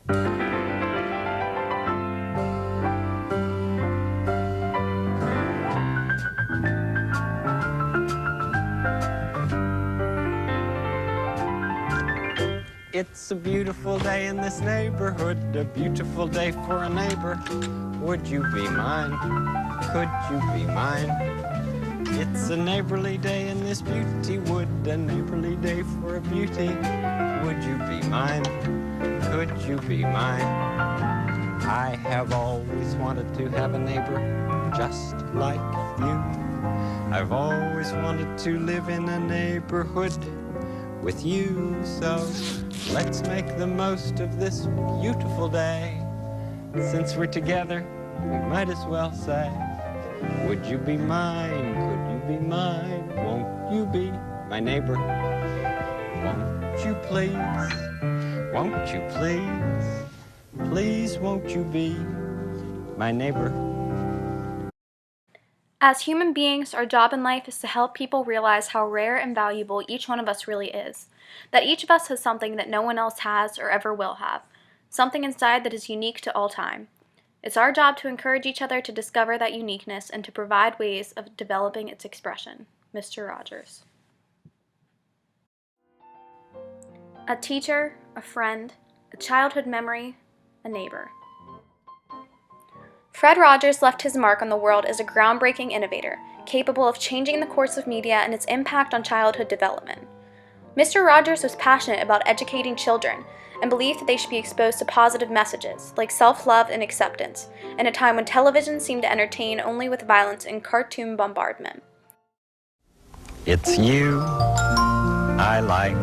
It's a beautiful day in this neighborhood, a beautiful day for a neighbor. Would you be mine? Could you be mine? It's a neighborly day in this beauty wood, a neighborly day for a beauty. Would you be mine? Could you be mine? I have always wanted to have a neighbor just like you. I've always wanted to live in a neighborhood with you, so let's make the most of this beautiful day. Since we're together, we might as well say, would you be mine? Could you be mine? Won't you be my neighbor? Won't you please? Won't you please? Please won't you be my neighbor? As human beings, our job in life is to help people realize how rare and valuable each one of us really is. That each of us has something that no one else has or ever will have. Something inside that is unique to all time. It's our job to encourage each other to discover that uniqueness and to provide ways of developing its expression. Mr. Rogers. A teacher, a friend, a childhood memory, a neighbor. Fred Rogers left his mark on the world as a groundbreaking innovator, capable of changing the course of media and its impact on childhood development. Mr. Rogers was passionate about educating children and believed that they should be exposed to positive messages, like self-love and acceptance, in a time when television seemed to entertain only with violence and cartoon bombardment. It's you I like.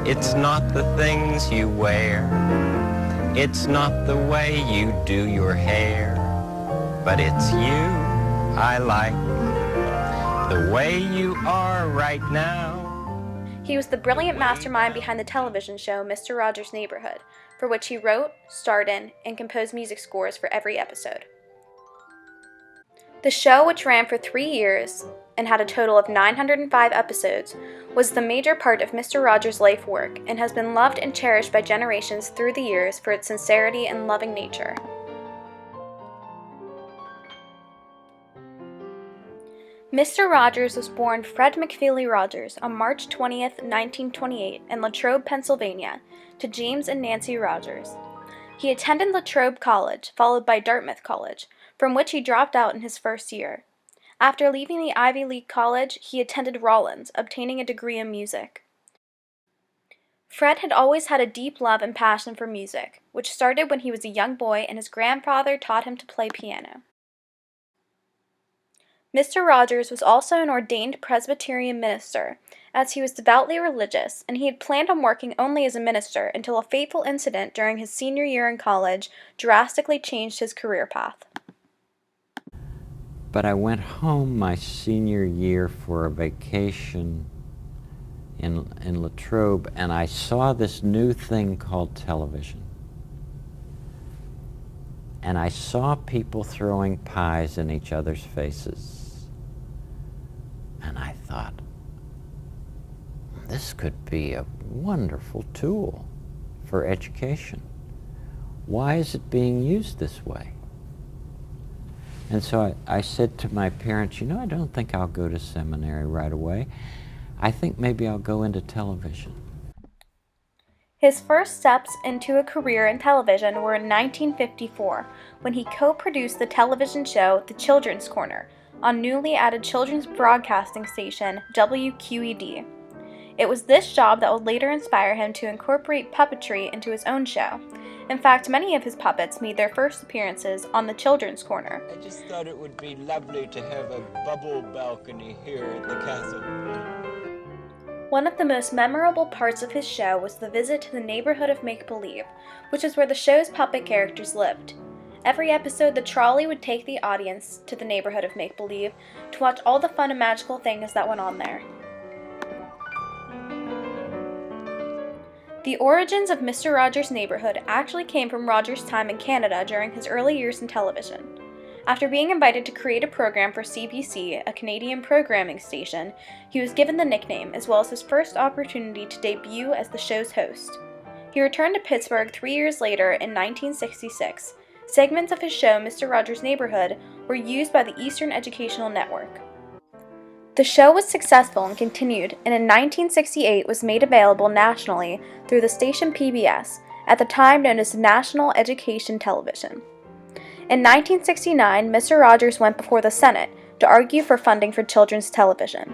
It's not the things you wear. It's not the way you do your hair. But it's you I like. The way you are right now. He was the brilliant mastermind behind the television show Mr. Rogers' Neighborhood, for which he wrote, starred in, and composed music scores for every episode. The show, which ran for 3 years and had a total of 905 episodes, was the major part of Mr. Rogers' life work and has been loved and cherished by generations through the years for its sincerity and loving nature. Mr. Rogers was born Fred McFeely Rogers on March 20th, 1928 in Latrobe, Pennsylvania, to James and Nancy Rogers. He attended Latrobe College, followed by Dartmouth College, from which he dropped out in his first year. After leaving the Ivy League college, he attended Rollins, obtaining a degree in music. Fred had always had a deep love and passion for music, which started when he was a young boy and his grandfather taught him to play piano. Mr. Rogers was also an ordained Presbyterian minister, as he was devoutly religious, and he had planned on working only as a minister until a fateful incident during his senior year in college drastically changed his career path. But I went home my senior year for a vacation in Latrobe, and I saw this new thing called television. And I saw people throwing pies in each other's faces. And I thought, this could be a wonderful tool for education. Why is it being used this way? And so I said to my parents, you know, I don't think I'll go to seminary right away. I think maybe I'll go into television. His first steps into a career in television were in 1954, when he co-produced the television show The Children's Corner on newly added children's broadcasting station WQED. It was this job that would later inspire him to incorporate puppetry into his own show. In fact, many of his puppets made their first appearances on The Children's Corner. I just thought it would be lovely to have a bubble balcony here at the castle. One of the most memorable parts of his show was the visit to the neighborhood of make-believe, which is where the show's puppet characters lived. Every episode, the trolley would take the audience to the neighborhood of make-believe to watch all the fun and magical things that went on there. The origins of Mr. Rogers' Neighborhood actually came from Rogers' time in Canada during his early years in television. After being invited to create a program for CBC, a Canadian programming station, he was given the nickname as well as his first opportunity to debut as the show's host. He returned to Pittsburgh 3 years later in 1966. Segments of his show, Mr. Rogers' Neighborhood, were used by the Eastern Educational Network. The show was successful and continued, and in 1968 was made available nationally through the station PBS, at the time known as National Education Television. In 1969, Mr. Rogers went before the Senate to argue for funding for children's television.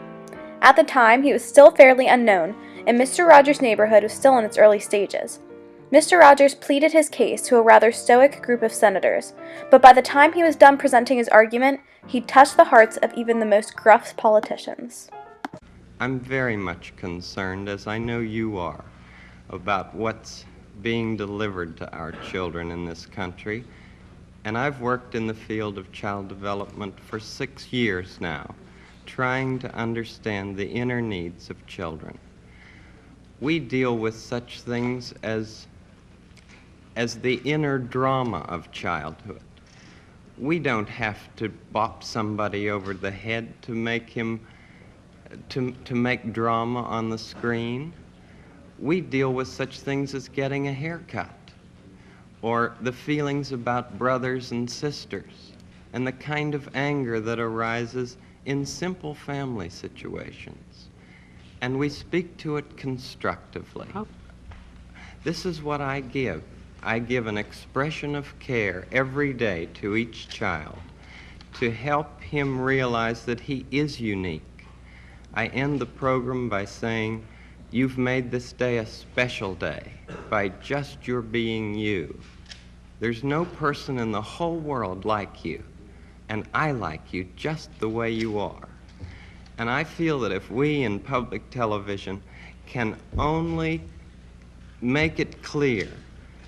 At the time, he was still fairly unknown, and Mr. Rogers' Neighborhood was still in its early stages. Mr. Rogers pleaded his case to a rather stoic group of senators, but by the time he was done presenting his argument, he touched the hearts of even the most gruff politicians. I'm very much concerned, as I know you are, about what's being delivered to our children in this country. And I've worked in the field of child development for 6 years now, trying to understand the inner needs of children. We deal with such things as the inner drama of childhood. We don't have to bop somebody over the head to make him, to make drama on the screen. We deal with such things as getting a haircut, or the feelings about brothers and sisters, and the kind of anger that arises in simple family situations. And we speak to it constructively. This is what I give. I give an expression of care every day to each child to help him realize that he is unique. I end the program by saying, you've made this day a special day by just your being you. There's no person in the whole world like you, and I like you just the way you are. And I feel that if we in public television can only make it clear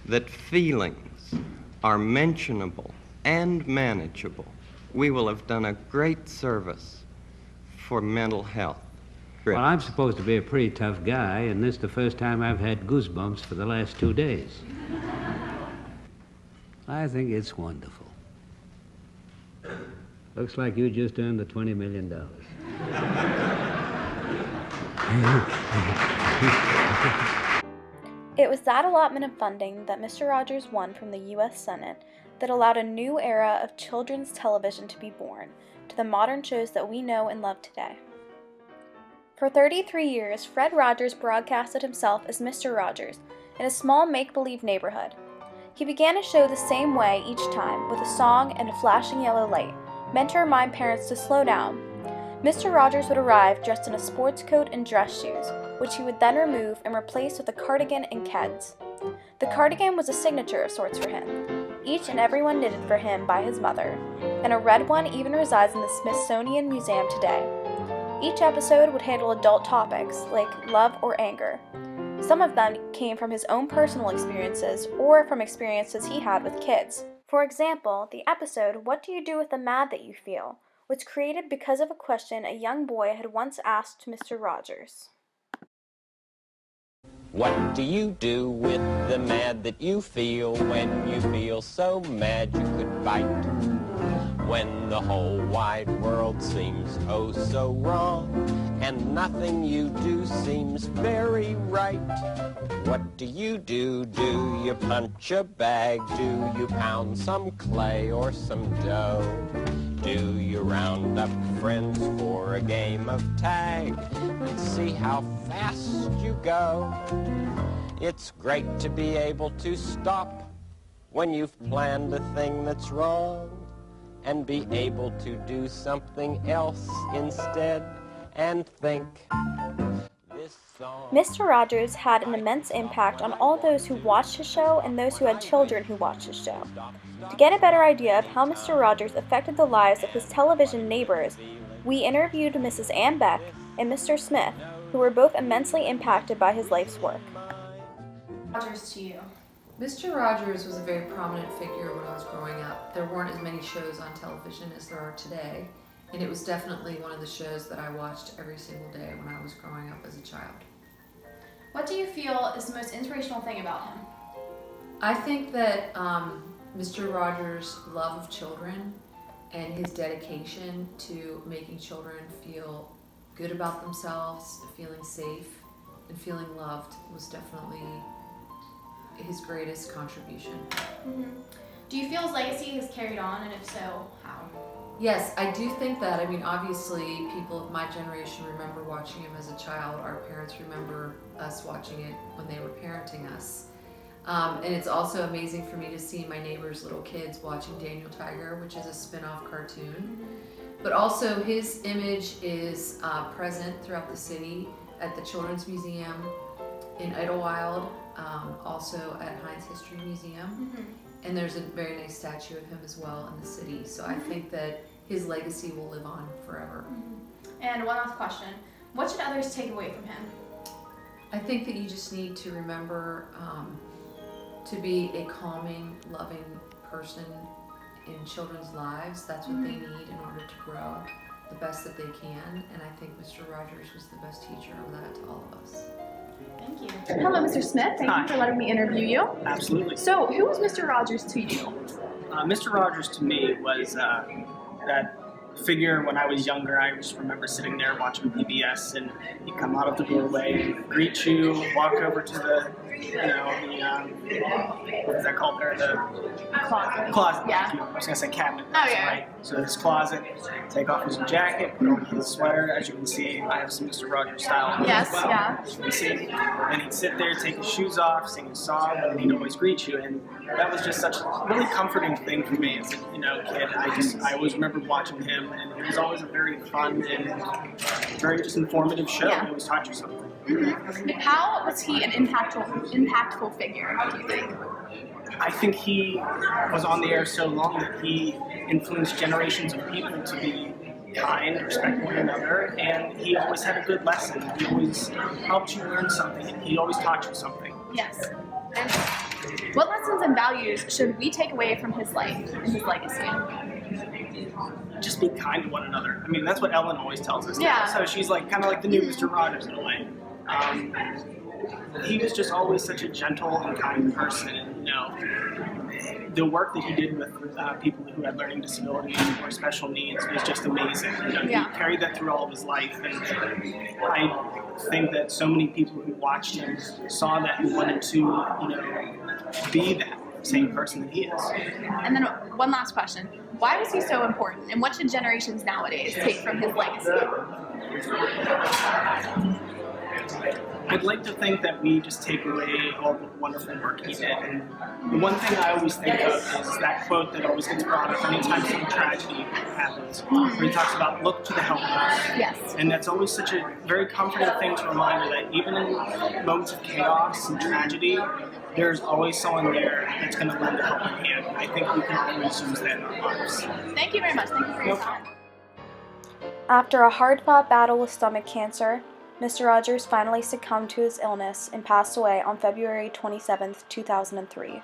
that feelings are mentionable and manageable, we will have done a great service for mental health. Well, I'm supposed to be a pretty tough guy, and this is the first time I've had goosebumps for the last 2 days. I think it's wonderful. Looks like you just earned the $20 million. It was that allotment of funding that Mr. Rogers won from the U.S. Senate that allowed a new era of children's television to be born, to the modern shows that we know and love today. For 33 years, Fred Rogers broadcasted himself as Mr. Rogers in a small make-believe neighborhood. He began his show the same way each time, with a song and a flashing yellow light, meant to remind parents to slow down. Mr. Rogers would arrive dressed in a sports coat and dress shoes, which he would then remove and replace with a cardigan and keds. The cardigan was a signature of sorts for him, each and every one knitted for him by his mother, and a red one even resides in the Smithsonian Museum today. Each episode would handle adult topics, like love or anger. Some of them came from his own personal experiences or from experiences he had with kids. For example, the episode, What Do You Do with the Mad That You Feel?, was created because of a question a young boy had once asked Mr. Rogers. What do you do with the mad that you feel when you feel so mad you could bite? When the whole wide world seems oh so wrong, and nothing you do seems very right. What do you do? Do you punch a bag? Do you pound some clay or some dough? Do you round up friends for a game of tag and see how fast you go? It's great to be able to stop when you've planned a thing that's wrong and be able to do something else instead and think. Mr. Rogers had an immense impact on all those who watched his show and those who had children who watched his show. To get a better idea of how Mr. Rogers affected the lives of his television neighbors, we interviewed Mrs. Ann Beck and Mr. Smith, who were both immensely impacted by his life's work. Rogers to you. Mr. Rogers was a very prominent figure when I was growing up. There weren't as many shows on television as there are today, and it was definitely one of the shows that I watched every single day when I was growing up as a child. What do you feel is the most inspirational thing about him? I think that Mr. Rogers' love of children and his dedication to making children feel good about themselves, feeling safe, and feeling loved was definitely his greatest contribution. Do you feel his legacy has carried on, and if so, how? Yes, I do think that. I mean, obviously, people of my generation remember watching him as a child. Our parents remember us watching it when they were parenting us. And it's also amazing for me to see my neighbor's little kids watching Daniel Tiger, which is a spin-off cartoon. But also, his image is present throughout the city at the Children's Museum, in Idlewild, also at Heinz History Museum. And there's a very nice statue of him as well in the city. So I think that his legacy will live on forever. And one last question. What should others take away from him? I think that you just need to remember to be a calming, loving person in children's lives. That's what they need in order to grow the best that they can. And I think Mr. Rogers was the best teacher of that to all of us. Thank you. Hello, Mr. Smith. Thank you for letting me interview you. Absolutely. So, who was Mr. Rogers to you? Mr. Rogers to me was that figure when I was younger. I just remember sitting there watching PBS, and he'd come out of the doorway, greet you, walk over to the what is that called there? The closet. Yeah. I was gonna say cabinet. Oh, yeah. Right. So his closet, take off his jacket, put on his sweater. As you can see, I have some Mr. Rogers style. Yes, as well. yeah. As you can see, and he'd sit there, take his shoes off, sing his song, and he'd always greet you. And that was just such a really comforting thing for me as a kid. I always remember watching him, and it was always a very fun and very just informative show. Yeah. He always taught you something. How was he an impactful figure, do you think? I think he was on the air so long that he influenced generations of people to be kind, respect one another, and he always had a good lesson. He always helped you learn something. He always taught you something. Yes. And what lessons and values should we take away from his life and his legacy? Just be kind to one another. I mean, that's what Ellen always tells us. Yeah. So she's like kind of like the new Mr. Rogers in a way. He was just always such a gentle and kind person. And, the work that he did with people who had learning disabilities or special needs was just amazing. He carried that through all of his life, and I think that so many people who watched him saw that and wanted to, be that same person that he is. And then one last question. Why was he so important, and what should generations nowadays take from his legacy? I'd like to think that we just take away all the wonderful work he did. And the one thing I always think of is that quote that always gets brought up anytime some tragedy happens, where he talks about look to the helpless. Yes. And that's always such a very comforting thing to remind you that even in moments of chaos and tragedy, there's always someone there that's going to lend a helping hand. I think we can always use that in our lives. Thank you very much. Thank you for your time. After a hard-fought battle with stomach cancer, Mr. Rogers finally succumbed to his illness and passed away on February 27, 2003.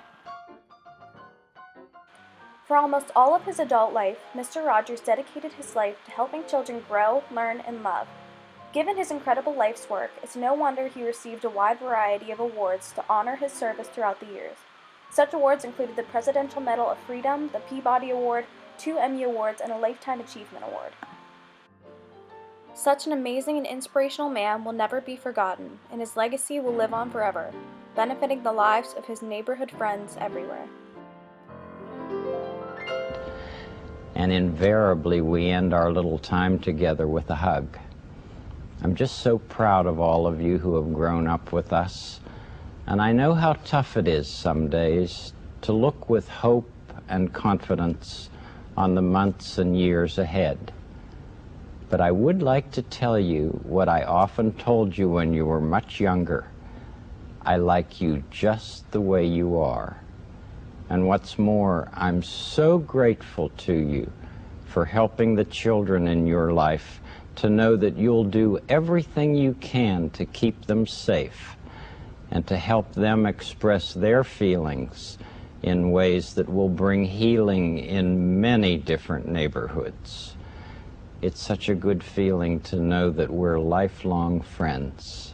For almost all of his adult life, Mr. Rogers dedicated his life to helping children grow, learn, and love. Given his incredible life's work, it's no wonder he received a wide variety of awards to honor his service throughout the years. Such awards included the Presidential Medal of Freedom, the Peabody Award, 2 Emmy Awards, and a Lifetime Achievement Award. Such an amazing and inspirational man will never be forgotten, and his legacy will live on forever, benefiting the lives of his neighborhood friends everywhere. And invariably we end our little time together with a hug. I'm just so proud of all of you who have grown up with us, and I know how tough it is some days to look with hope and confidence on the months and years ahead. But I would like to tell you what I often told you when you were much younger. I like you just the way you are. And what's more, I'm so grateful to you for helping the children in your life to know that you'll do everything you can to keep them safe and to help them express their feelings in ways that will bring healing in many different neighborhoods. It's such a good feeling to know that we're lifelong friends.